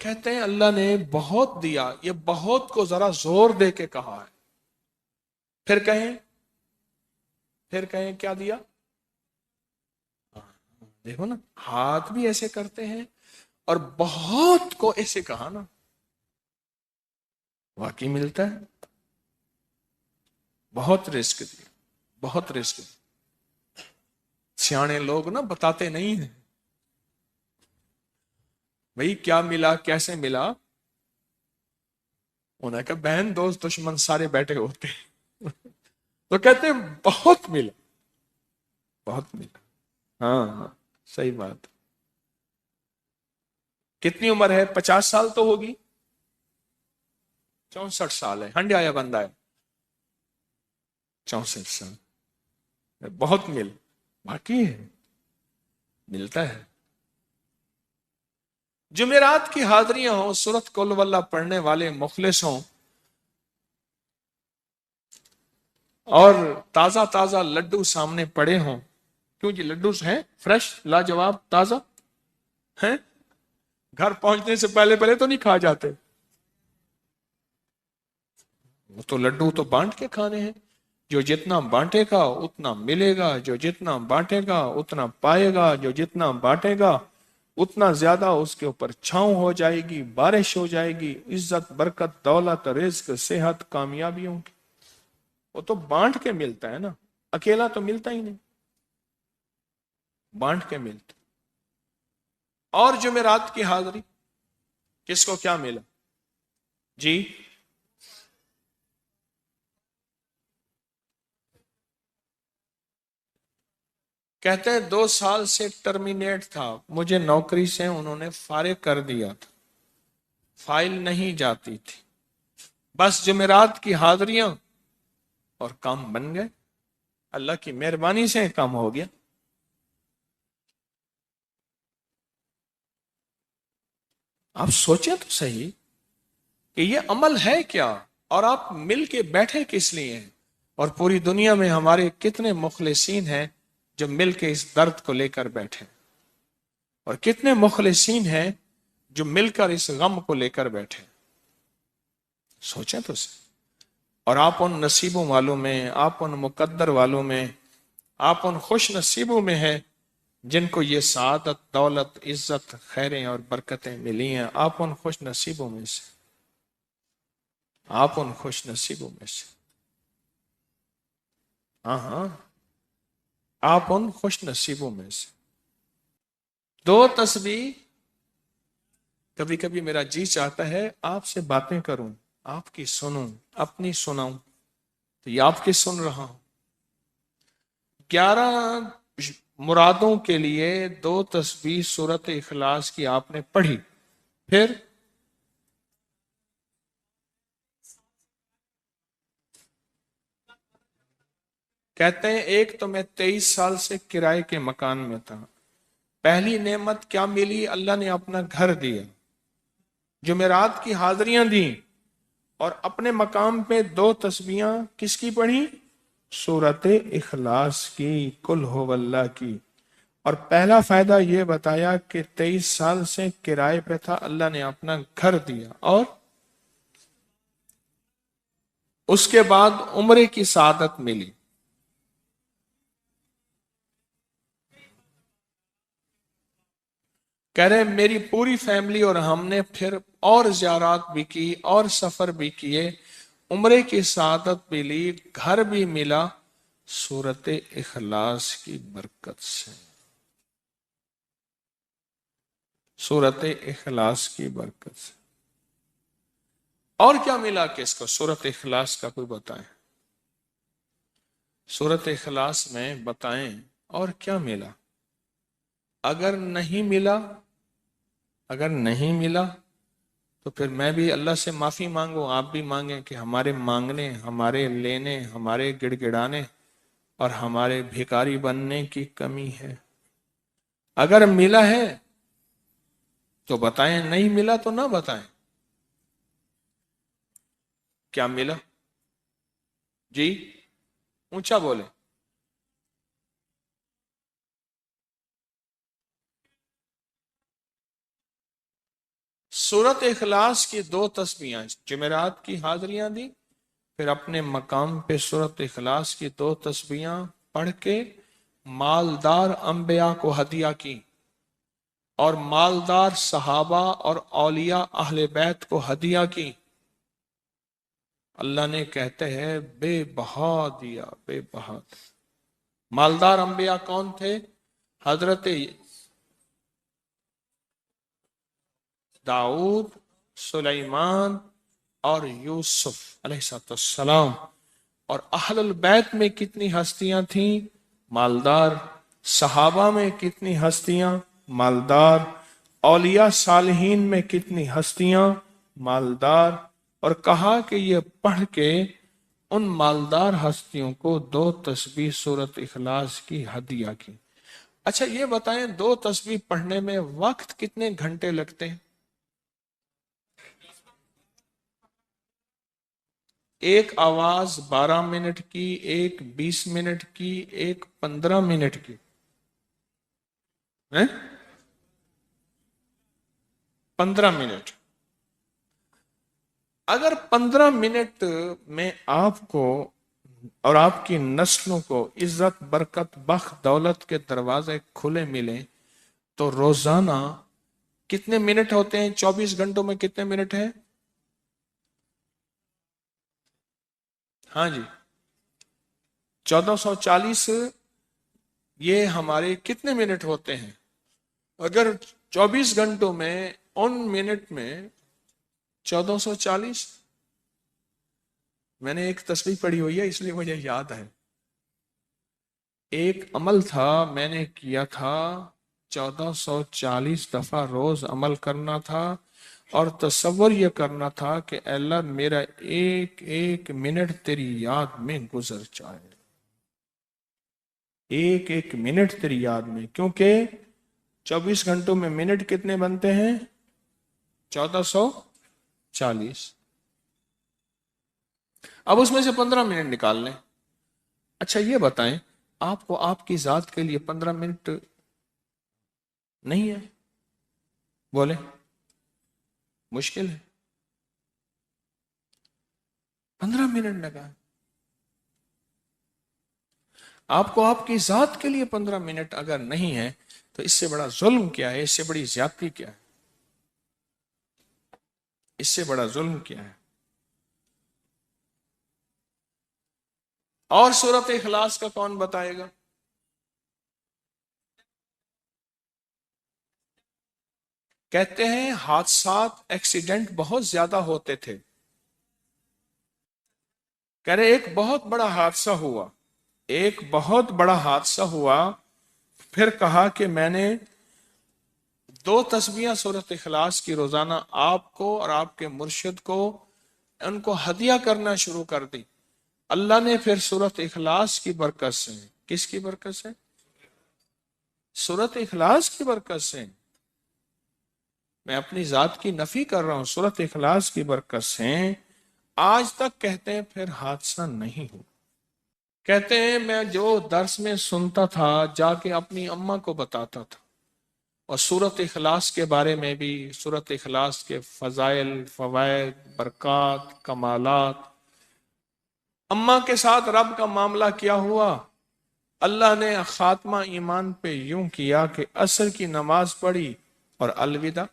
کہتے ہیں اللہ نے بہت دیا، یہ بہت کو ذرا زور دے کے کہا ہے. پھر کہیں کیا دیا؟ دیکھو نا، ہاتھ بھی ایسے کرتے ہیں اور بہت کو ایسے کہا نا، واقعی ملتا ہے. بہت رزق دیا، بہت رزق دیا. سیانے لوگ نا بتاتے نہیں ہیں بھئی کیا ملا کیسے ملا. انہیں کہا بہن دوست دشمن سارے بیٹھے ہوتے ہیں تو کہتے ہیں بہت ملا، بہت ملا. ہاں ہاں، صحیح بات. کتنی عمر ہے؟ 50 سال تو ہوگی. 64 سال ہے، ہنڈیا یا بندہ ہے؟ 64 سال. بہت مل، باقی ہے، ملتا ہے. جمعرات کی حاضریاں ہوں، سورت قل واللہ پڑھنے والے مخلص ہوں، اور تازہ تازہ لڈو سامنے پڑے ہوں. کیوں جی؟ لڈو ہیں فریش، لاجواب، تازہ ہیں. گھر پہنچنے سے پہلے پہلے تو نہیں کھا جاتے. وہ تو لڈو تو بانٹ کے کھانے ہیں. جو جتنا بانٹے گا اتنا ملے گا، جو جتنا بانٹے گا اتنا پائے گا، جو جتنا بانٹے گا اتنا زیادہ اس کے اوپر چھاؤں ہو جائے گی، بارش ہو جائے گی، عزت، برکت، دولت، رزق، صحت، کامیابیوں کی. وہ تو بانٹ کے ملتا ہے نا، اکیلا تو ملتا ہی نہیں، بانٹ کے ملتا. اور جمعرات کی حاضری کس کو کیا ملا؟ جی کہتے ہیں 2 سال سے ٹرمینیٹ تھا، مجھے نوکری سے انہوں نے فارغ کر دیا تھا، فائل نہیں جاتی تھی، بس جمعرات کی حاضریاں اور کام بن گئے. اللہ کی مہربانی سے کام ہو گیا. آپ سوچیں تو صحیح کہ یہ عمل ہے کیا، اور آپ مل کے بیٹھے کس لیے ہیں. اور پوری دنیا میں ہمارے کتنے مخلصین ہیں جو مل کے اس درد کو لے کر بیٹھے، اور کتنے مخلصین ہیں جو مل کر اس غم کو لے کر بیٹھے. سوچیں تو صحیح. اور آپ ان نصیبوں والوں میں، آپ ان مقدر والوں میں، آپ ان خوش نصیبوں میں ہیں جن کو یہ سعادت، دولت، عزت، خیریں اور برکتیں ملی ہیں. آپ ان خوش نصیبوں میں سے، آپ ان خوش نصیبوں میں سے. ہاں ہاں، آپ ان خوش نصیبوں میں سے. 2 تسبیح. کبھی کبھی میرا جی چاہتا ہے آپ سے باتیں کروں، آپ کی سنوں، اپنی سناؤں، تو یہ آپ کی سن رہا ہوں. 11 مرادوں کے لیے 2 تسبیح سورت اخلاص کی آپ نے پڑھی. پھر کہتے ہیں ایک تو میں 23 سال سے کرائے کے مکان میں تھا. پہلی نعمت کیا ملی؟ اللہ نے اپنا گھر دیا، جمعرات کی حاضریاں دیں، اور اپنے مقام پہ 2 تسبیحاں کس کی پڑھی؟ سورت اخلاص کی، قل ہو اللہ کی. اور پہلا فائدہ یہ بتایا کہ 23 سال سے کرائے پہ تھا، اللہ نے اپنا گھر دیا. اور اس کے بعد عمرے کی سعادت ملی. کہہ رہے میری پوری فیملی اور ہم نے پھر اور زیارات بھی کی اور سفر بھی کیے، عمرے کی سعادت بھی لی، گھر بھی ملا، سورت اخلاص کی برکت سے. سورت اخلاص کی برکت سے. اور کیا ملا کس کو؟ سورت اخلاص کا کوئی بتائیں، سورت اخلاص میں بتائیں اور کیا ملا. اگر نہیں ملا، اگر نہیں ملا تو پھر میں بھی اللہ سے معافی مانگوں، آپ بھی مانگیں کہ ہمارے مانگنے، ہمارے لینے، ہمارے گڑ گڑانے اور ہمارے بھیکاری بننے کی کمی ہے. اگر ملا ہے تو بتائیں، نہیں ملا تو نہ بتائیں. کیا ملا؟ جی اونچا بولیں. سورت اخلاص کی 2 تسبیحاں، جمعرات کی حاضریاں دی، پھر اپنے مقام پہ سورت اخلاص کی 2 تسبیحاں پڑھ کے مالدار انبیاء کو ہدیہ کی، اور مالدار صحابہ اور اولیاء اہل بیت کو ہدیہ کی۔ اللہ نے کہتے ہیں بے بہا دیا، بے بہا دیا۔ مالدار انبیاء کون تھے؟ حضرت داؤد، سلیمان اور یوسف علیہ السلام۔ اور اہل البیت میں کتنی ہستیاں تھیں؟ مالدار۔ صحابہ میں کتنی ہستیاں؟ مالدار۔ اولیاء صالحین میں کتنی ہستیاں؟ مالدار۔ اور کہا کہ یہ پڑھ کے ان مالدار ہستیوں کو 2 تسبیح سورت اخلاص کی ہدیہ کی۔ اچھا یہ بتائیں 2 تسبیح پڑھنے میں وقت کتنے گھنٹے لگتے ہیں؟ ایک آواز 12 منٹ کی، ایک 20 منٹ کی، ایک 15 منٹ کی۔ 15 منٹ۔ اگر 15 منٹ میں آپ کو اور آپ کی نسلوں کو عزت، برکت، بخت، دولت کے دروازے کھلے ملیں تو روزانہ کتنے منٹ ہوتے ہیں؟ 24 گھنٹوں میں کتنے منٹ ہیں؟ ہاں جی 1440۔ یہ ہمارے کتنے منٹ ہوتے ہیں؟ اگر 24 گھنٹوں میں ان منٹ میں 1440، میں نے ایک تصریح پڑھی ہوئی ہے اس لیے مجھے یاد ہے۔ ایک عمل تھا میں نے کیا تھا 1440 دفعہ روز عمل کرنا تھا، اور تصور یہ کرنا تھا کہ اے اللہ میرا ایک ایک منٹ تیری یاد میں گزر جائے، ایک ایک منٹ تیری یاد میں، کیونکہ 24 گھنٹوں میں منٹ کتنے بنتے ہیں؟ 1440۔ اب اس میں سے 15 منٹ نکال لیں۔ اچھا یہ بتائیں آپ کو آپ کی ذات کے لیے 15 منٹ نہیں ہے؟ بولے مشکل ہے؟ 15 منٹ لگا آپ کو آپ کی ذات کے لیے 15 منٹ اگر نہیں ہے تو اس سے بڑا ظلم کیا ہے؟ اس سے بڑی زیادتی کیا ہے؟ اس سے بڑا ظلم کیا ہے؟ اور سورت اخلاص کا کون بتائے گا؟ کہتے ہیں حادثات، ایکسیڈنٹ بہت زیادہ ہوتے تھے۔ کہہ رہے ایک بہت بڑا حادثہ ہوا، ایک بہت بڑا حادثہ ہوا، پھر کہا کہ میں نے 2 تسبیحاں سورت اخلاص کی روزانہ آپ کو اور آپ کے مرشد کو ان کو ہدیہ کرنا شروع کر دی۔ اللہ نے پھر سورت اخلاص کی برکت سے، کس کی برکت سے؟ سورت اخلاص کی برکت سے، میں اپنی ذات کی نفی کر رہا ہوں، سورت اخلاص کی برکت سے آج تک کہتے ہیں پھر حادثہ نہیں ہو۔ کہتے ہیں میں جو درس میں سنتا تھا جا کے اپنی اماں کو بتاتا تھا، اور سورت اخلاص کے بارے میں بھی، سورت اخلاص کے فضائل، فوائد، برکات، کمالات۔ اماں کے ساتھ رب کا معاملہ کیا ہوا؟ اللہ نے خاتمہ ایمان پہ یوں کیا کہ عصر کی نماز پڑھی اور الوداع،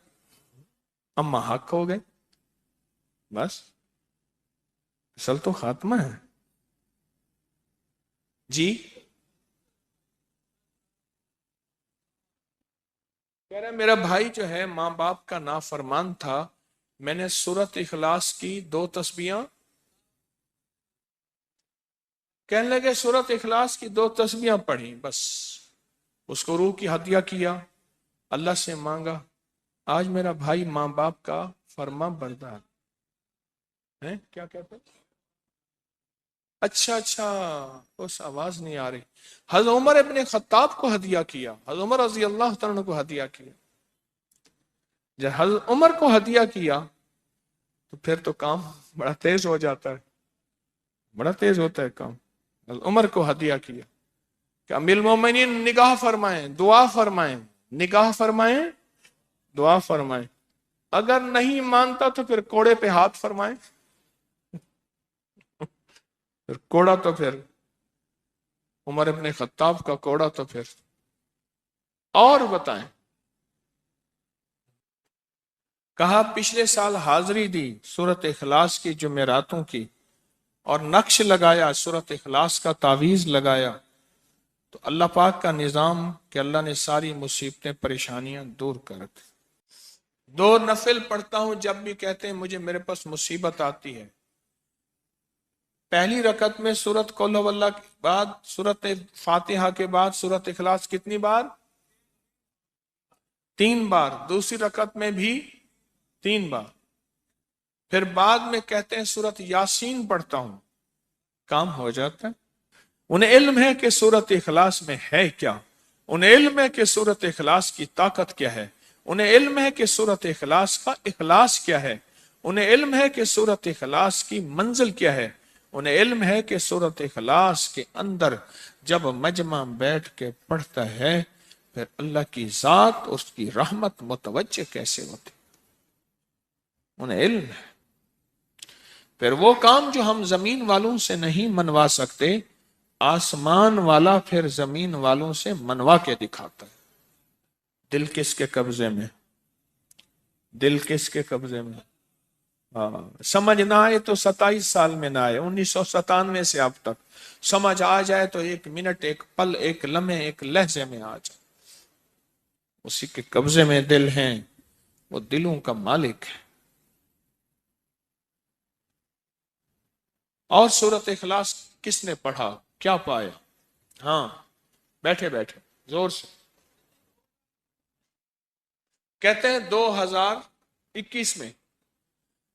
اماں حق ہو گئے، بس اصل تو خاتمہ ہے۔ جی کہہ رہے میرا بھائی جو ہے ماں باپ کا نافرمان تھا، میں نے سورت اخلاص کی 2 تسبیحاں، کہنے لگے سورت اخلاص کی 2 تسبیحاں پڑھی، بس اس کو روح کی ہدیہ کیا، اللہ سے مانگا۔ آج میرا بھائی ماں باپ کا فرما بردار ہے۔ کیا کہتے؟ اچھا اس آواز نہیں آ رہی۔ حضرت عمر ابن خطاب کو ہدیہ کیا، حضرت عمر رضی اللہ تعالیٰ کو ہدیہ کیا۔ جب حضرت عمر کو ہدیہ کیا تو پھر تو کام بڑا تیز ہو جاتا ہے، بڑا تیز ہوتا ہے کام۔ حضرت عمر کو ہدیہ کیا کہ امیر المومنین نگاہ فرمائیں، دعا فرمائیں، نگاہ فرمائیں، دعا فرمائیں۔ اگر نہیں مانتا تو پھر کوڑے پہ ہاتھ فرمائیں. پھر کوڑا تو پھر عمر ابن خطاب کا کوڑا تو پھر. اور بتائیں. کہا پچھلے سال حاضری دی سورت اخلاص کی جمعراتوں کی، اور نقش لگایا سورت اخلاص کا، تعویذ لگایا، تو اللہ پاک کا نظام کہ اللہ نے ساری مصیبتیں پریشانیاں دور کر دی. 2 نفل پڑھتا ہوں جب بھی کہتے ہیں مجھے میرے پاس مصیبت آتی ہے. پہلی رکعت میں سورت قل هو اللہ کے بعد سورت فاتحہ کے بعد سورت اخلاص کتنی بار؟ 3 بار. دوسری رکعت میں بھی 3 بار. پھر بعد میں کہتے ہیں سورت یاسین پڑھتا ہوں، کام ہو جاتا ہے. انہیں علم ہے کہ سورت اخلاص میں ہے کیا، انہیں علم ہے کہ سورت اخلاص کی طاقت کیا ہے، انہیں علم ہے کہ سورت اخلاص کا اخلاص کیا ہے، انہیں علم ہے کہ سورت اخلاص کی منزل کیا ہے، انہیں علم ہے کہ سورت اخلاص کے اندر جب مجمع بیٹھ کے پڑھتا ہے پھر اللہ کی ذات اور اس کی رحمت متوجہ کیسے ہوتی، انہیں علم ہے. پھر وہ کام جو ہم زمین والوں سے نہیں منوا سکتے، آسمان والا پھر زمین والوں سے منوا کے دکھاتا ہے. دل کس کے قبضے میں؟ دل کس کے قبضے میں؟ سمجھ نہ آئے تو 27 سال میں نہ آئے، 1997 سے اب تک. سمجھ آ جائے تو 1 منٹ، 1 پل، 1 لمحے، 1 لہجے میں آ جائے. اسی کے قبضے میں دل ہیں، وہ دلوں کا مالک ہے. اور سورت اخلاص کس نے پڑھا کیا پایا؟ ہاں بیٹھے بیٹھے زور سے کہتے ہیں 2021 میں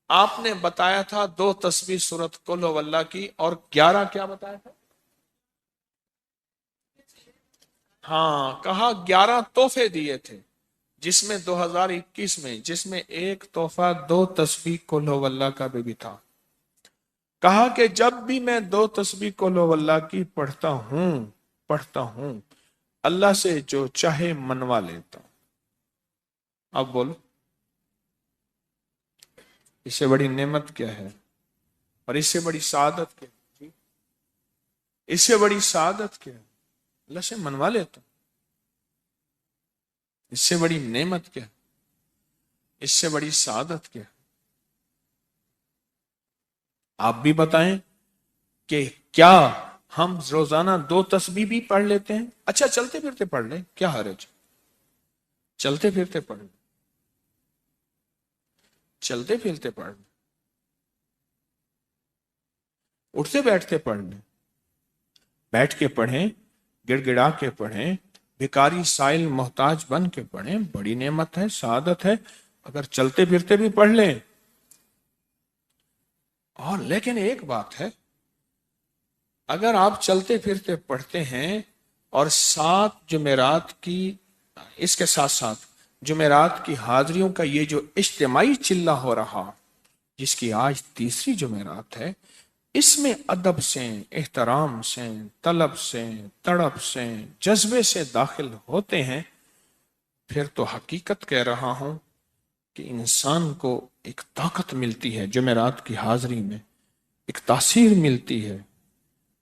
آپ نے بتایا تھا 2 تسبیح سورت قل هو اللہ کی، اور 11 کیا بتایا تھا؟ ہاں کہا 11 تحفے دیے تھے، جس میں 2021 میں جس میں ایک تحفہ 2 تسبیح قل هو اللہ کا بھی تھا. کہا کہ جب بھی میں 2 تسبیح قل هو اللہ کی پڑھتا ہوں اللہ سے جو چاہے منوا لیتا ہوں. اب بولو اس سے بڑی نعمت کیا ہے، اور اس سے بڑی سعادت کیا ہے؟ اس سے بڑی سعادت کیا ہے؟ اللہ سے منوا لیتا ہوں. اس سے بڑی نعمت کیا ہے؟ اس سے بڑی سعادت کیا ہے؟ آپ بھی بتائیں کہ کیا ہم روزانہ 2 تسبیح بھی پڑھ لیتے ہیں؟ اچھا چلتے پھرتے پڑھ لیں، کیا حرج؟ چلتے پھرتے پڑھ لیں، چلتے پھرتے پڑھ لیں، اٹھتے بیٹھتے پڑھ لیں، بیٹھ کے پڑھیں، گڑ گڑا کے پڑھیں، بھکاری سائل محتاج بن کے پڑھیں، بڑی نعمت ہے، سعادت ہے. اگر چلتے پھرتے بھی پڑھ لیں. اور لیکن ایک بات ہے، اگر آپ چلتے پھرتے پڑھتے ہیں اور 7 جمعرات کی، اس کے ساتھ ساتھ جمعرات کی حاضریوں کا یہ جو اجتماعی چلہ ہو رہا، جس کی آج 3ری جمعرات ہے، اس میں ادب سے، احترام سے، طلب سے، تڑپ سے، جذبے سے داخل ہوتے ہیں، پھر تو حقیقت کہہ رہا ہوں کہ انسان کو ایک طاقت ملتی ہے جمعرات کی حاضری میں، ایک تاثیر ملتی ہے،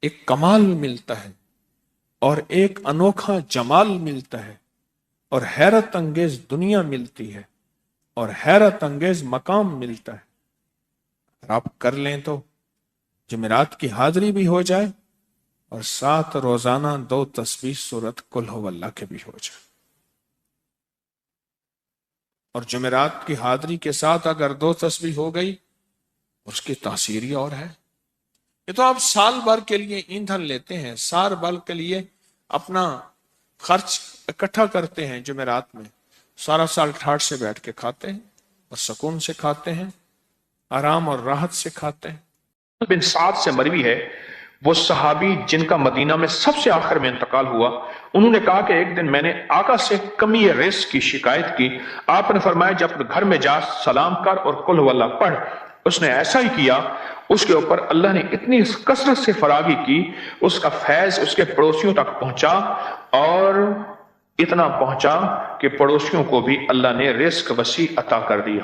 ایک کمال ملتا ہے، اور ایک انوکھا جمال ملتا ہے، اور حیرت انگیز دنیا ملتی ہے، اور حیرت انگیز مقام ملتا ہے. اگر آپ کر لیں تو جمعرات کی حاضری بھی ہو جائے اور ساتھ روزانہ 2 تسبیح سورت قل هو اللہ کے بھی ہو جائے. اور جمعرات کی حاضری کے ساتھ اگر 2 تسبیح ہو گئی اس کی تاثیر ہی اور ہے. یہ تو آپ سال بھر کے لیے ایندھن لیتے ہیں، سال بھر کے لیے اپنا خرچ اکٹھا کرتے ہیں جمعرات میں، سارا سال ٹھاٹ سے بیٹھ کے کھاتے ہیں اور سکون سے کھاتے ہیں، آرام اور راحت سے کھاتے ہیں. بن سعد سے مروی ہے، وہ صحابی جن کا مدینہ میں سب سے آخر میں انتقال ہوا، انہوں نے کہا کہ ایک دن میں نے آقا سے کمی رزق کی شکایت کی. آپ نے فرمایا جب اپنے گھر میں جا سلام کر اور قل هو اللہ پڑھ. اس نے ایسا ہی کیا، اس کے اوپر اللہ نے اتنی کثرت سے فراگی کی، اس کا فیض اس کے پڑوسیوں تک پہنچا، اور اتنا پہنچا کہ پڑوسیوں کو بھی اللہ نے رزق وسیع عطا کر دیا.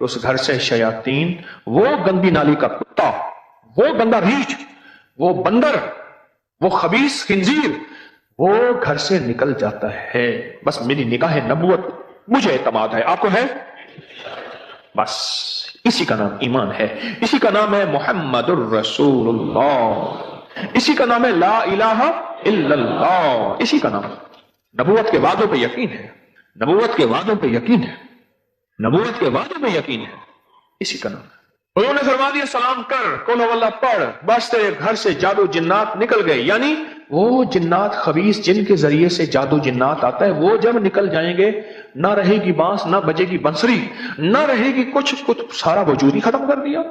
اس گھر سے شیاطین، وہ گندی نالی کا کتا، وہ گندا ریچھ، وہ بندر، وہ خبیث خنزیر، وہ گھر سے نکل جاتا ہے۔ بس میری نگاہ نبوت، مجھے اعتماد ہے، آپ کو ہے؟ بس اسی کا نام ایمان ہے، اسی کا نام ہے محمد الرسول اللہ، اسی کا نام ہے لا الہ الا اللہ، اسی کا نام۔ نبوت کے وعدوں پہ یقین ہے، نبوت کے وعدوں پہ یقین ہے، نبوت کے وعدوں پہ یقین ہے، اسی کا نام ہے۔ انہوں نے فرما دیا سلام کر، قل هو اللہ پڑھ، بس تیرے گھر سے جادو جنات نکل گئے۔ یعنی وہ جنات، خبیث جن کے ذریعے سے جادو جنات آتا ہے، وہ جب نکل جائیں گے، نہ رہے گی بانس، نہ بجے گی بنسری، نہ رہے گی کچھ، سارا وجود ہی ختم کر دیا،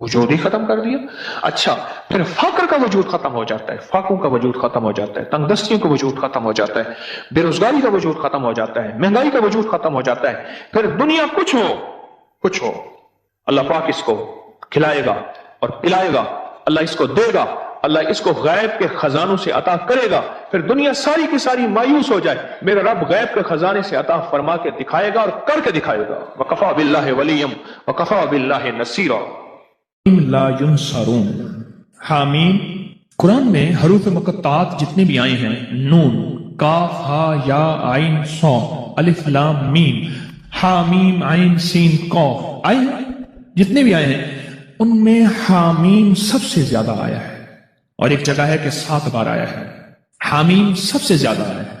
وجود ہی ختم کر دیا۔ اچھا پھر فقر کا وجود ختم ہو جاتا ہے، فاقوں کا وجود ختم ہو جاتا ہے، تنگ دستیوں کا وجود ختم ہو جاتا ہے، بے روزگاری کا وجود ختم ہو جاتا ہے، مہنگائی کا وجود ختم ہو جاتا ہے۔ پھر دنیا کچھ ہو، اللہ پاک اس کو کھلائے گا اور پلائے گا، اللہ اس کو دے گا، اللہ اس کو غیب کے خزانوں سے عطا کرے گا۔ پھر دنیا ساری کی ساری مایوس ہو جائے، میرا رب غیب کے خزانے سے عطا فرما کے دکھائے گا اور کر کے دکھائے گا۔ وَكَفَى بِاللَّهِ وَلِيًّا وَكَفَى بِاللَّهِ نَصِيرًا۔ لا ينصرون، حامیم۔ قرآن میں حروف مقطعات جتنے بھی آئے ہیں، نون، کاف، ہا، یا، عین، صاد، الف، لام، میم، حامیم، عین، سین، قاف آئے ہیں، جتنے بھی آئے ہیں ان میں حامیم سب سے زیادہ آیا ہے، اور ایک جگہ ہے کہ 7 بار آیا ہے۔ حامیم سب سے زیادہ آیا ہے،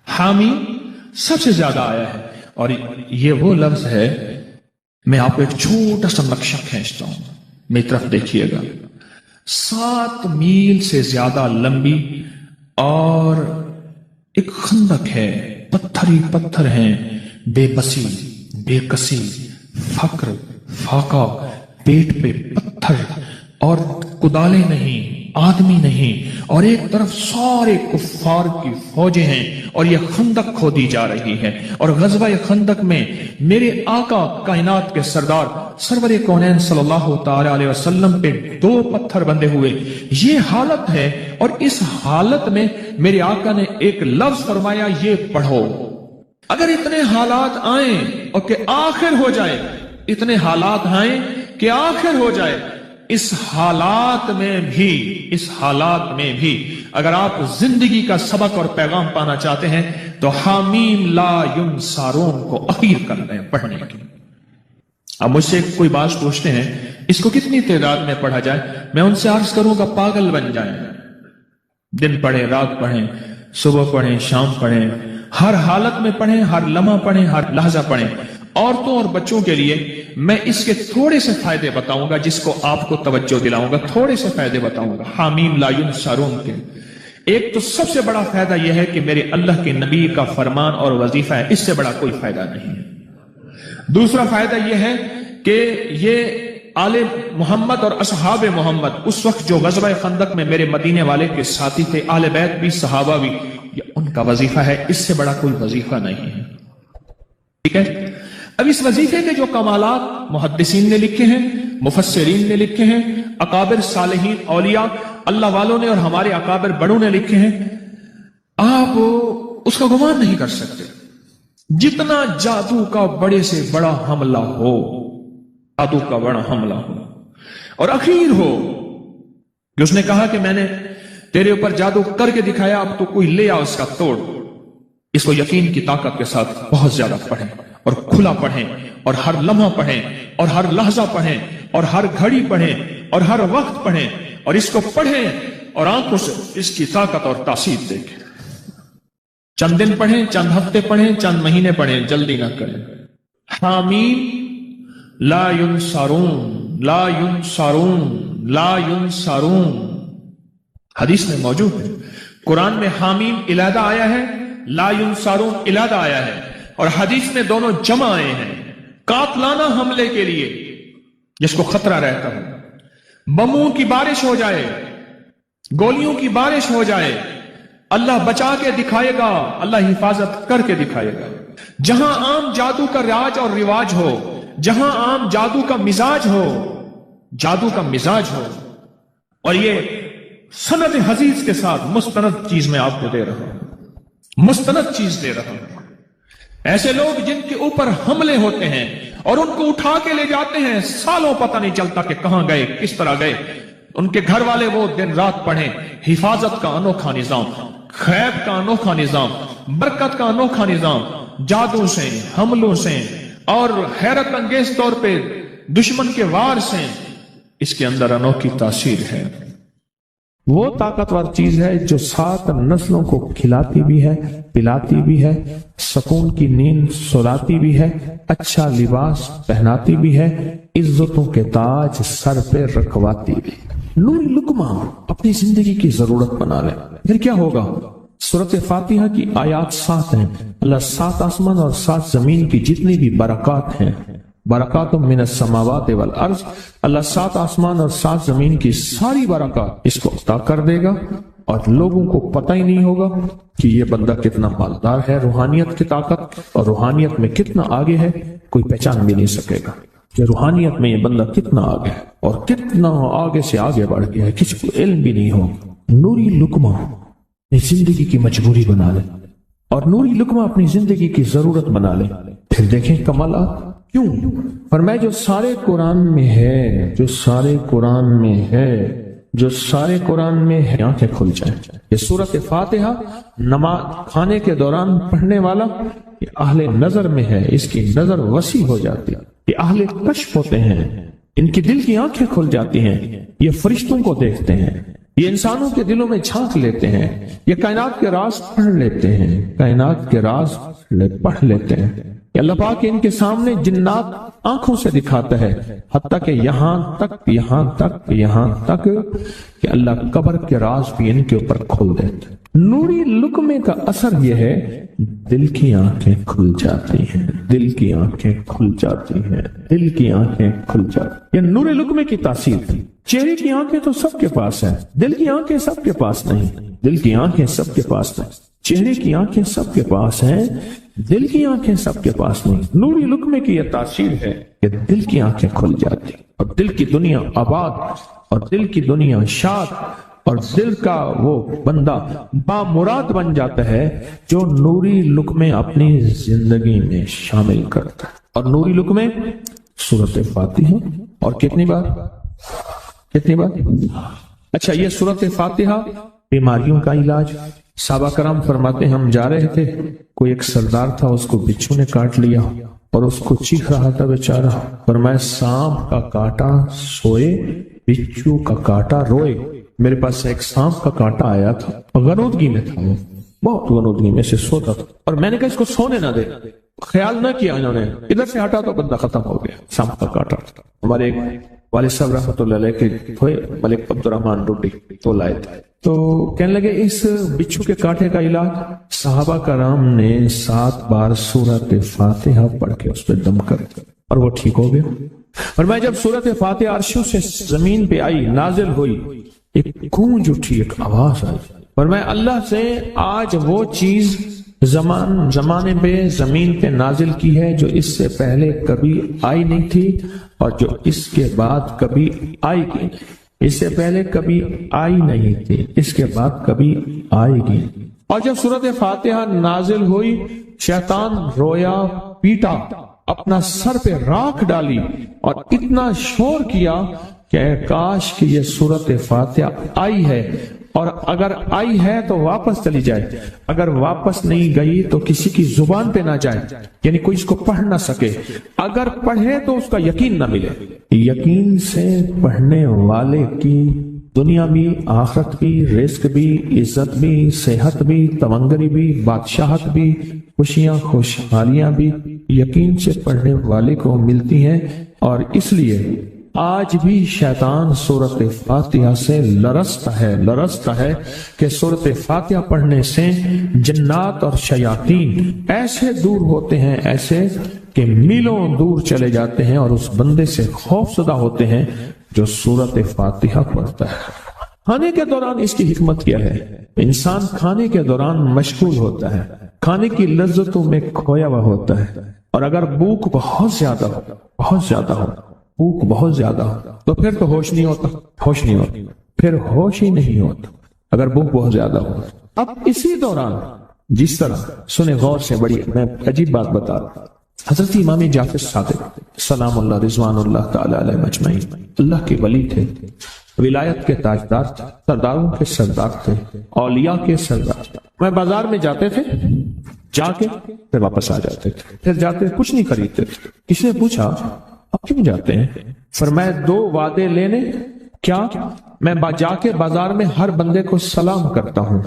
حامیم سب سے زیادہ آیا ہے۔ اور یہ وہ لفظ ہے، میں آپ کو ایک چھوٹا سا نقشہ کھینچتا ہوں، میری طرف دیکھیے گا۔ 7 میل سے زیادہ لمبی اور ایک خندق ہے، پتھر ہی پتھر ہیں، بے بسی، بے کسی، فقر، فاقہ، پیٹ پہ پتھر اور کدالیں نہیں، آدمی نہیں، اور ایک طرف سارے کفار کی فوجیں ہیں، اور یہ خندق کھودی جا رہی ہے۔ اور غزوہ خندق میں میرے آقا کائنات کے سردار سرور کونین صلی اللہ تعالی علیہ وسلم پہ 2 پتھر بندے ہوئے، یہ حالت ہے۔ اور اس حالت میں میرے آقا نے ایک لفظ فرمایا، یہ پڑھو۔ اگر اتنے حالات آئیں اور کہ آخر ہو جائے، اتنے حالات آئیں کہ آخر ہو جائے، اس حالات میں بھی اگر آپ زندگی کا سبق اور پیغام پانا چاہتے ہیں تو حامیم لا ینصرون کو اخیر کر دیں پڑھنے کی۔ اب مجھ سے کوئی بات پوچھتے ہیں اس کو کتنی تعداد میں پڑھا جائے، میں ان سے عرض کروں گا پاگل بن جائیں، دن پڑھیں، رات پڑھیں، صبح پڑھیں، شام پڑھیں، ہر حالت میں پڑھیں، ہر لمحہ پڑھیں، ہر لحظہ پڑھیں۔ عورتوں اور بچوں کے لیے میں اس کے تھوڑے سے فائدے بتاؤں گا، جس کو آپ کو توجہ دلاؤں گا، تھوڑے سے فائدے بتاؤں گا حامیم لا ینصرون کے۔ ایک تو سب سے بڑا فائدہ یہ ہے کہ میرے اللہ کے نبی کا فرمان اور وظیفہ ہے، اس سے بڑا کوئی فائدہ نہیں ہے۔ دوسرا فائدہ یہ ہے کہ یہ آل محمد اور اصحاب محمد اس وقت جو غزوہ خندق میں میرے مدینے والے کے ساتھی تھے، آل بیت بھی، صحابہ بھی، یہ ان کا وظیفہ ہے، اس سے بڑا کوئی وظیفہ نہیں ہے۔ ٹھیک ہے، اب اس وظیفے کے جو کمالات محدثین نے لکھے ہیں، مفسرین نے لکھے ہیں، اکابر صالحین اولیاء اللہ والوں نے اور ہمارے اکابر بڑوں نے لکھے ہیں، آپ اس کا گمان نہیں کر سکتے۔ جتنا جادو کا بڑے سے بڑا حملہ ہو، جادو کا بڑا حملہ ہو اور اخیر ہو کہ اس نے کہا کہ میں نے تیرے اوپر جادو کر کے دکھایا، اب تو کوئی لے آ اس کا توڑ، اس کو یقین کی طاقت کے ساتھ بہت زیادہ پڑھیں اور کھلا پڑھیں اور ہر لمحہ پڑھیں اور ہر لحظہ پڑھیں اور ہر گھڑی پڑھیں اور ہر وقت پڑھیں اور اس کو پڑھیں اور آنکھوں سے اس کی طاقت اور تاثیر دیکھیں۔ چند دن پڑھیں، چند ہفتے پڑھیں، چند مہینے پڑھیں، جلدی نہ کریں۔ حامیم لا ینصرون، لا ینصرون، لا ینصرون حدیث میں موجود ہے۔ قرآن میں حامیم علیحدہ آیا ہے، لا ینصرون علیحدہ آیا ہے، اور حدیث میں دونوں جمع آئے ہیں قاتلانہ حملے کے لیے، جس کو خطرہ رہتا ہے، بموں کی بارش ہو جائے، گولیوں کی بارش ہو جائے، اللہ بچا کے دکھائے گا، اللہ حفاظت کر کے دکھائے گا۔ جہاں عام جادو کا راج اور رواج ہو، جہاں عام جادو کا مزاج ہو، جادو کا مزاج ہو، اور یہ سند حدیث کے ساتھ مستند چیز میں آپ کو دے رہا ہوں، مستند چیز دے رہا ہوں۔ ایسے لوگ جن کے اوپر حملے ہوتے ہیں اور ان کو اٹھا کے لے جاتے ہیں، سالوں پتہ نہیں چلتا کہ کہاں گئے، کس طرح گئے۔ ان کے گھر والے وہ دن رات پڑھیں، حفاظت کا انوکھا نظام، غیب کا انوکھا نظام، برکت کا انوکھا نظام، جادو سے، حملوں سے اور حیرت انگیز طور پہ دشمن کے وار سے، اس کے اندر انوکھی تاثیر ہے۔ وہ طاقتور چیز ہے جو 7 نسلوں کو کھلاتی بھی ہے، پلاتی بھی ہے، سکون کی نیند سلاتی بھی ہے، اچھا لباس پہناتی بھی ہے، عزتوں کے تاج سر پہ رکھواتی بھی۔ نوری لقمہ اپنی زندگی کی ضرورت بنا لیں، پھر کیا ہوگا؟ سورۃ فاتحہ کی آیات 7 ہیں۔ اللہ 7 آسمان اور 7 زمین کی جتنی بھی برکات ہیں، برکات من السماوات والارض، اللہ 7 آسمان اور 7 زمین کی ساری برکات اس کو عطا کر دے گا، اور لوگوں کو پتہ ہی نہیں ہوگا کہ یہ بندہ کتنا مالدار ہے، روحانیت کی طاقت اور روحانیت میں کتنا آگے ہے، کوئی پہچان بھی نہیں سکے گا کہ روحانیت میں یہ بندہ کتنا آگے ہے اور کتنا آگے سے آگے بڑھ گیا ہے، کسی کو علم بھی نہیں ہوگا۔ نوری لقمہ اپنی زندگی کی مجبوری بنا لے، اور نوری لقمہ اپنی زندگی کی ضرورت بنا لے، پھر دیکھیں کمالات۔ کیوں؟ فرمایا جو سارے قرآن میں ہے، جو سارے قرآن میں ہے، جو سارے قرآن میں ہے، آنکھیں کھل جائیں۔ یہ سورۃ فاتحہ نماز کھانے کے دوران پڑھنے والا یہ اہل نظر میں ہے، اس کی نظر وسیع ہو جاتی ہے، یہ اہل کشف ہوتے ہیں، ان کی دل کی آنکھیں کھل جاتی ہیں، یہ فرشتوں کو دیکھتے ہیں، یہ انسانوں کے دلوں میں جھانک لیتے ہیں، یہ کائنات کے راز پڑھ لیتے ہیں، کائنات کے راز پڑھ لیتے ہیں۔ کہ اللہ پاک ان کے سامنے جنات آنکھوں سے دکھاتا ہے، حتیٰ کہ یہاں تک کہ اللہ قبر کے راز بھی ان کے اوپر کھول دیتا ہے۔ نوری لقمے کا اثر یہ ہے، دل کی آنکھیں کھل جاتی ہیں، دل کی آنکھیں کھل جاتی ہیں، دل کی آنکھیں کھل جاتی ہیں۔ یہ نور لقمے کی تاثیر تھی۔ چہرے کی آنکھیں تو سب کے پاس ہیں، دل کی آنکھیں سب کے پاس نہیں، دل کی آنکھیں سب کے پاس نہیں، چہرے کی آنکھیں سب کے پاس ہیں، دل کی آنکھیں سب کے پاس نہیں۔ نوری لقمے کی یہ تاثیر ہے کہ دل کی آنکھیں کھل جاتی اور دل کی دنیا آباد اور دل کی دنیا شاد، اور دل کا وہ بندہ بامراد بن جاتا ہے جو نوری لقمے اپنی زندگی میں شامل کرتا ہے۔ اور نوری لقمے سورۃ فاتحہ، اور کتنی بار؟ اچھا، یہ سورۃ فاتحہ بیماریوں کا علاج۔ صحابہ کرام فرماتے ہیں ہم جا رہے تھے، کوئی ایک سردار تھا، اس کو بچھو نے کاٹ لیا اور اس کو چیخ رہا تھا بیچارہ۔ فرمایا سانپ کا کاٹا سوئے، بچھو کا کاٹا روئے۔ میرے پاس ایک سانپ کا کاٹا آیا تھا، غنودگی میں تھا، وہ بہت غنودگی میں سے سوتا تھا، اور میں نے کہا اس کو سونے نہ دے، خیال نہ کیا انہوں نے، ادھر سے ہٹا تو بندہ ختم ہو گیا، سانپ کا کاٹا تھا۔ ہمارے ایک والد صاحب رحمۃ اللہ علیہ کے تھے ملک عبد الرحمن روڈی، تو لائے تھے، تو کہنے لگے اس بچھو کے کاٹے کا علاج، صحابہ کرام نے 7 بار سورۃ فاتحہ پڑھ کے اس پہ دم کر اور وہ ٹھیک ہو گیا۔ اور میں جب سورۃ فاتحہ عرشوں سے زمین پہ آئی، نازل ہوئی، ایک گونج اٹھی، ایک آواز آئی، اور میں اللہ سے آج وہ چیز زمانے پہ زمین پہ نازل کی ہے جو اس سے پہلے کبھی آئی نہیں تھی اور جو اس کے بعد کبھی آئے گی نہیں، اس سے پہلے کبھی آئی نہیں تھی، اس کے بعد کبھی آئے گی۔ اور جب سورۃ فاتحہ نازل ہوئی، شیطان رویا، پیٹا، اپنا سر پہ راکھ ڈالی اور اتنا شور کیا کہ کاش کہ یہ سورۃ فاتحہ آئی ہے، اور اگر آئی ہے تو واپس چلی جائے، اگر واپس نہیں گئی تو کسی کی زبان پہ نہ جائے، یعنی کوئی اس کو پڑھ نہ سکے، اگر پڑھے تو اس کا یقین نہ ملے۔ یقین سے پڑھنے والے کی دنیا بھی، آخرت بھی، رزق بھی، عزت بھی، صحت بھی، تمنگری بھی، بادشاہت بھی، خوشیاں خوشحالیاں بھی یقین سے پڑھنے والے کو ملتی ہیں۔ اور اس لیے آج بھی شیطان سورۃ فاتحہ سے لرزتا ہے کہ سورۃ فاتحہ پڑھنے سے جنات اور شیاطین ایسے دور ہوتے ہیں، ایسے کہ میلوں دور چلے جاتے ہیں، اور اس بندے سے خوف زدہ ہوتے ہیں جو سورۃ فاتحہ پڑھتا ہے۔ کھانے کے دوران اس کی حکمت کیا ہے؟ انسان کھانے کے دوران مشغول ہوتا ہے، کھانے کی لذتوں میں کھویا ہوا ہوتا ہے، اور اگر بھوک بہت زیادہ ہو بھوک بہت زیادہ ہو تو پھر تو ہوش نہیں ہوتا، پھر ہوش ہی نہیں ہوتا اگر بھوک بہت زیادہ ہو۔ اب اسی دوران جس طرح سنیں غور سے، بڑی میں عجیب بات بتا رہا ہوں، حضرت امام جعفر صادق سلام اللہ رضوان اللہ تعالی علیہ مجمعین اللہ کے ولی تھے، ولایت کے تاجدار تھے، سرداروں کے سردار تھے، اولیاء کے سردار تھے۔ میں بازار میں جاتے تھے، جا کے پھر واپس آ جاتے تھے، پھر جاتے کچھ نہیں خریدتے تھے۔ کسی نے پوچھا آپ کیوں جاتے ہیں؟ فرمایا 2 وعدے لینے، کیا میں جا کے بازار میں ہر بندے کو سلام کرتا ہوں،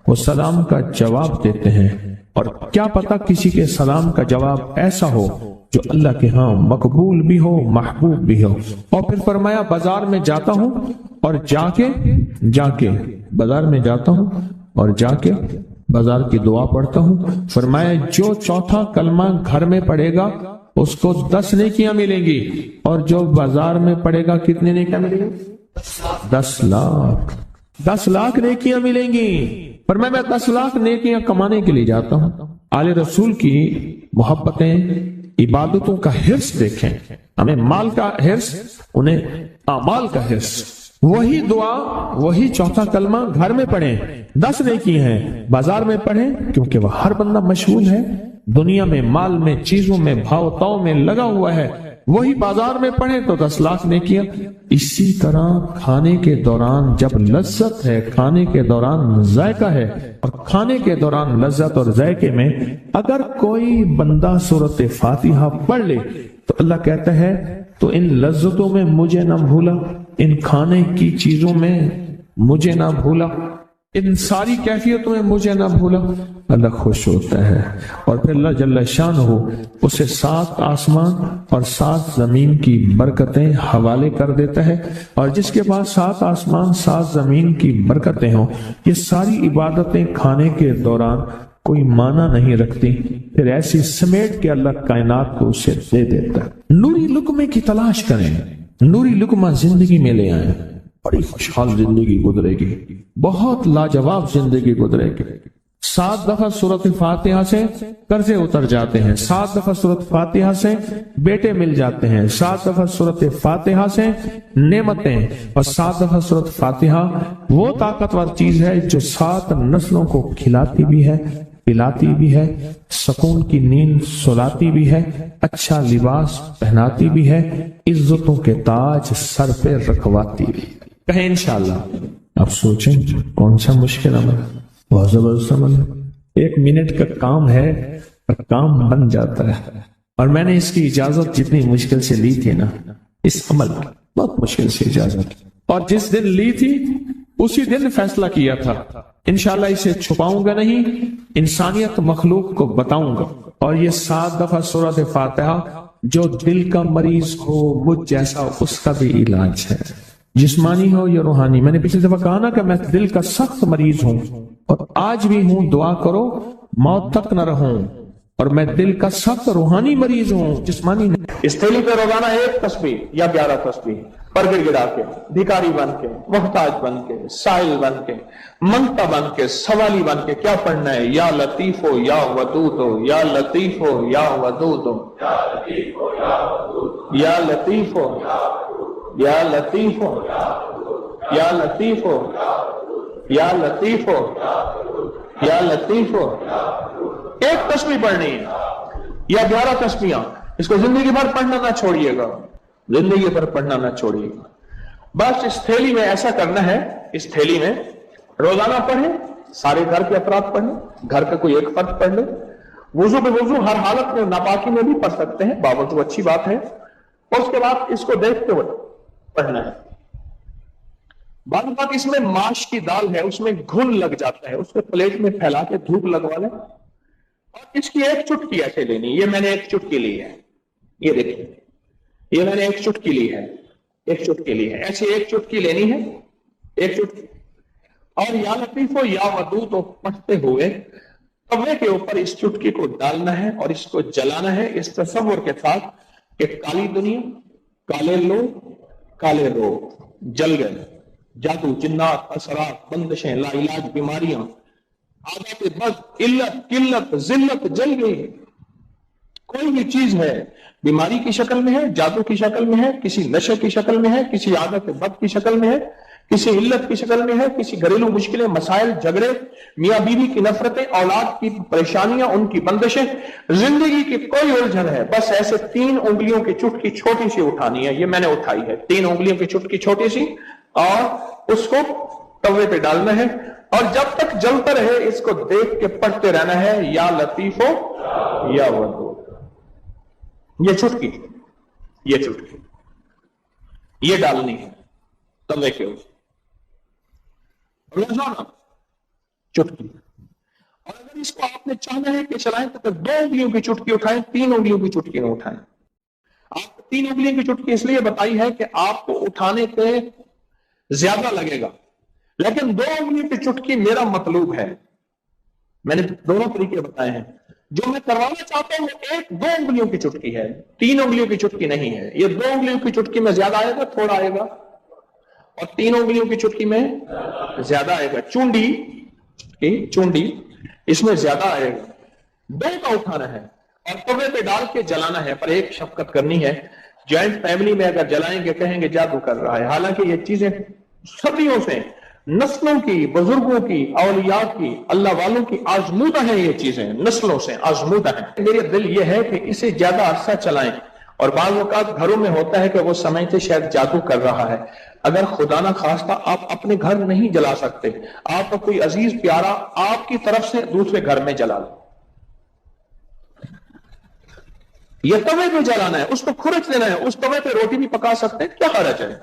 وہ سلام کا جواب دیتے ہیں، اور کیا پتا کسی کے سلام کا جواب ایسا ہو جو اللہ کے ہاں مقبول بھی ہو، محبوب بھی ہو۔ اور پھر فرمایا بازار میں جاتا ہوں اور جا کے بازار میں جاتا ہوں اور جا کے بازار کی دعا پڑھتا ہوں۔ فرمایا جو چوتھا کلمہ گھر میں پڑھے گا اس کو 10 نیکیاں ملیں گی، اور جو بازار میں پڑھے گا کتنے نیکیاں ملیں گی؟ 10 لاکھ نیکیاں ملیں گی۔ پر میں 10 لاکھ نیکیاں کمانے کے لیے جاتا ہوں۔ آل رسول کی محبتیں، عبادتوں کا حرص دیکھیں، ہمیں مال کا حرص، انہیں اعمال کا حرص۔ وہی دعا، وہی چوتھا کلمہ گھر میں پڑھیں، 10 نیکی ہیں، بازار میں پڑھیں کیونکہ وہ ہر بندہ مشغول ہے، دنیا میں، مال میں، چیزوں میں، بھاؤ تاؤ میں لگا ہوا ہے، وہی بازار میں پڑھیں تو 10 لاکھ نیکیاں۔ اسی طرح کھانے کے دوران جب لذت ہے، کھانے کے دوران ذائقہ ہے، اور کھانے کے دوران لذت اور ذائقے میں اگر کوئی بندہ سورۃ فاتحہ پڑھ لے تو اللہ کہتا ہے تو ان لذتوں میں مجھے نہ بھولا، ان کھانے کی چیزوں میں مجھے نہ بھولا، ان ساری کیفیتوں میں مجھے نہ بھولا۔ اللہ خوش ہوتا ہے، اور پھر اللہ جل شانہ اسے 7 آسمان اور 7 زمین کی برکتیں حوالے کر دیتا ہے، اور جس کے پاس 7 آسمان 7 زمین کی برکتیں ہوں، یہ ساری عبادتیں کھانے کے دوران کوئی معنی نہیں رکھتی، پھر ایسی سمیٹ کے اللہ کائنات کو اسے دے دیتا ہے۔ نوری لقمے کی تلاش کریں، نوری لقمہ زندگی میں لے آئیں، بڑی خوشحال زندگی گزرے گی، بہت لاجواب زندگی گزرے گی۔ 7 دفعہ سورۃ فاتحہ سے قرضے اتر جاتے ہیں، 7 دفعہ سورۃ فاتحہ سے بیٹے مل جاتے ہیں، 7 دفعہ سورۃ فاتحہ سے نعمتیں، اور 7 دفعہ سورۃ فاتحہ وہ طاقتور چیز ہے جو 7 نسلوں کو کھلاتی بھی ہے، پلاتی بھی ہے، سکون کی نیند سلاتی بھی ہے، اچھا لباس پہناتی بھی ہے، عزتوں کے تاج سر پہ رکھواتی بھی۔ کہیں انشاءاللہ۔ آپ سوچیں کون سا مشکل عمل، بہت زبردست عمل ہے، 1 منٹ کا کام ہے اور کام بن جاتا ہے۔ اور میں نے اس کی اجازت جتنی مشکل سے لی تھی نا، اس عمل کی بہت مشکل سے اجازت، اور جس دن لی تھی اسی دن فیصلہ کیا تھا انشاءاللہ اسے چھپاؤں گا نہیں، انسانیت مخلوق کو بتاؤں گا۔ اور یہ 7 دفعہ سورۃ فاتحہ جو دل کا مریض ہو مجھ جیسا اس کا بھی علاج ہے، جسمانی ہو یا روحانی۔ میں نے پچھلی دفعہ کہا نا کہ میں دل کا سخت مریض ہوں اور آج بھی ہوں، دعا کرو موت تک نہ رہوں، اور میں دل کا سخت روحانی مریض ہوں، جسمانی نہیں۔ اس تھیلی پہ روزانہ 1 تسبیح یا 11 تسبیح پر گڑ گڑا کے، بھکاری بن کے، محتاج بن کے، سائل بن کے، منگتا بن کے، سوالی بن کے کیا پڑھنا ہے؟ یا لطیف ہو یا ودود ہو، یا لطیف ہو یا ودود ہو، یا لطیف ہو یا لطیف ہو، یا لطیف ہو یا لطیف ہو یا لطیف ہو یا لطیف ہو۔ 1 تسبیح پڑھنی ہے یا 11 تسبیحاں، اس کو زندگی بھر پڑھنا نہ چھوڑیے گا، زندگی بھر پڑھنا نہ چھوڑیے گا۔ بس اس تھیلی میں ایسا کرنا ہے، اس تھیلی میں روزانہ پڑھیں، سارے گھر کے افراد پڑھیں، گھر کا کوئی ایک فرد پڑھ لے، وضو بے وضو ہر حالت میں، ناپاکی میں بھی پڑھ سکتے ہیں، باوضو اچھی بات ہے، اور اس کے بعد اس کو دیکھتے ہوئے پڑھنا ہے۔ بعض بات اس میں ماش کی دال ہے، اس میں گھن لگ جاتا ہے، اس کو پلیٹ میں پھیلا کے دھوپ لگوا لیں، اور اس کی 1 چٹکی ایسے لینی۔ یہ میں نے 1 چٹکی لی ہے، یہ دیکھیں، یہ میں نے 1 چٹکی لی ہے، 1 چٹکی لی ہے، ایسے 1 چٹکی لینی ہے، 1 چٹکی، اور یا لطیف ہو یا ودود ہو پڑھتے ہوئے توے کے اوپر اس چٹکی کو ڈالنا ہے اور اس کو جلانا ہے، اس تصور کے ساتھ کہ کالی دنیا، کالے لوگ، کالے روگ جل گئے، جادو، جنات، اثرات، بندشیں، لا علاج بیماریاں، عادت بد، علت، قلت، ذلت جل گئی۔ کوئی بھی چیز ہے، بیماری کی شکل میں ہے، جادو کی شکل میں ہے، کسی نشے کی شکل میں ہے، کسی عادت بد کی شکل میں ہے، کسی علت کی شکل میں ہے, کسی گھریلو مشکلیں, مسائل, جھگڑے, میاں بیوی کی نفرتیں, اولاد کی پریشانیاں, ان کی بندشیں, زندگی کی کوئی الجھن ہے, بس ایسے 3 انگلیوں کی چٹکی چھوٹی سی اٹھانی ہے. یہ میں نے اٹھائی ہے, 3 انگلیوں کی چٹکی چھوٹی سی, اور اس کو توے پہ ڈالنا ہے, اور جب تک جلتا رہے اس کو دیکھ کے پڑھتے رہنا ہے, یا لطیف ہو یا ودود. یہ چٹکی, یہ چٹکی, یہ ڈالنی ہے توے کے اوپر روزانہ چٹکی. اور اگر اس کو آپ نے چاہنا ہے کہ چلائیں تو پھر 2 انگلیوں کی چٹکی اٹھائیں, 3 انگلیوں کی چٹکی نہ اٹھائیں. آپ کو 3 انگلیوں کی چٹکی اس لیے بتائی ہے کہ آپ کو اٹھانے پہ زیادہ لگے گا, لیکن 2 انگلیوں کی چٹکی میرا مطلوب ہے. میں نے دونوں طریقے بتائے ہیں. جو میں کروانا چاہتا ہوں 2 انگلیوں کی چٹکی ہے, 3 انگلیوں کی چٹکی نہیں ہے. یہ 2 انگلیوں کی چٹکی میں زیادہ آئے گا, تھوڑا آئے گا, اور 3 انگلیوں کی چٹکی میں زیادہ آئے گا. چونڈی اس میں زیادہ آئے گا. 2 کا اٹھانا ہے اور توے پہ ڈال کے جلانا ہے. پر ایک شفقت کرنی ہے, جوائنٹ فیملی میں اگر جلائیں گے کہیں گے جادو کر رہا ہے. حالانکہ یہ چیزیں صدیوں سے, نسلوں کی, بزرگوں کی, اولیاء کی, اللہ والوں کی آزمودہ ہیں. یہ چیزیں نسلوں سے آزمودہ ہیں. میرے دل یہ ہے کہ اسے زیادہ عرصہ چلائیں. اور بعض اوقات گھروں میں ہوتا ہے کہ وہ سمجھتے شاید جادو کر رہا ہے. اگر خدا نہ خواستہ آپ اپنے گھر نہیں جلا سکتے, آپ کا کوئی عزیز پیارا آپ کی طرف سے دوسرے گھر میں جلا لو. یہ توے پہ جلانا ہے, اس کو کھرچ دینا ہے. اس توے پہ روٹی بھی پکا سکتے ہیں, کیا حرج ہے,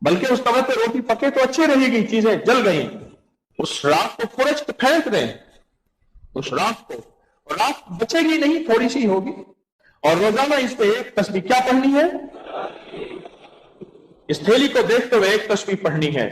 بلکہ اس توے پہ روٹی پکے تو اچھی رہے گی. چیزیں جل گئی, اس راکھ کو کھرچ کے پھینک دیں, اس راکھ کو, اور راکھ بچے گی نہیں, تھوڑی سی ہوگی. اور روزانہ اس پہ ایک تسبیح کیا پڑھنی ہے, اس تھیلی کو دیکھتے ہوئے ایک تسبیح پڑھنی ہے.